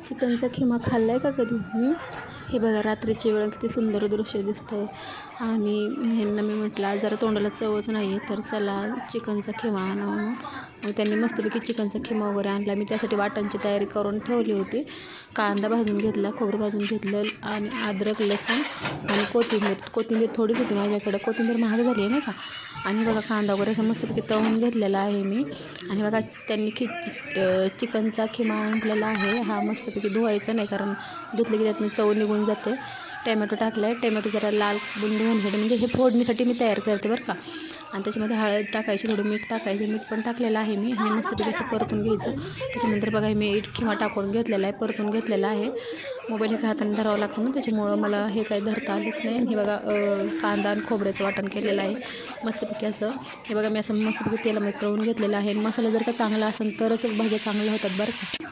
चिकनचा खिमा खाल्ला आहे का कधी? हे बघा रात्रीची वेळ किती सुंदर दृश्य दिसतंय. आणि ह्यांना मी म्हटलं जरा तोंडाला चवच नाही आहे तर चला चिकनचा खिमा आणा म्हणून. मग त्यांनी मस्तपैकी चिकनचा खिमा वगैरे आणला. मी त्यासाठी वाटांची तयारी करून ठेवली होती. कांदा भाजून घेतला, खोबरं भाजून घेतलं आणि अद्रक, लसूण आणि कोथिंबीर थोडीच होती माझ्याकडं. कोथिंबीर महाग झाली आहे नाही का. आणि बघा कांदा वगैरे असं मस्तपैकी तळून घेतलेला आहे मी. आणि बघा त्यांनी चिकनचा खिमा आणलेला आहे. हा मस्तपैकी धुवायचा नाही कारण धुतले की त्यातून चव निघून जाते. टॅमॅटो टाकला आहे. टॅमॅटो जरा लाल बुंदी होण्यासाठी म्हणजे हे फोडणीसाठी मी तयार करते बरं का. आणि त्याच्यामध्ये हळद टाकायची, थोडं मीठ टाकायचं. मीठ पण टाकलेलं आहे मी. आणि मस्तपैकी असं परतून घ्यायचं. त्याच्यानंतर बघा मी खिमा टाकून घेतलेला आहे, परतून घेतलेला आहे. मोबाईल एका हाताने धरावं लागतं ना, त्याच्यामुळं मला हे काही धरता आलंच नाही. हे बघा कांदा आणि खोबऱ्याचं वाटण केलेलं आहे मस्तपैकी असं. हे बघा मी असं मस्तपैकी तेलामध्ये तळून घेतलेलं आहे. मसाला जर का चांगला असेल तरच भाज्या चांगल्या होतात बरं का.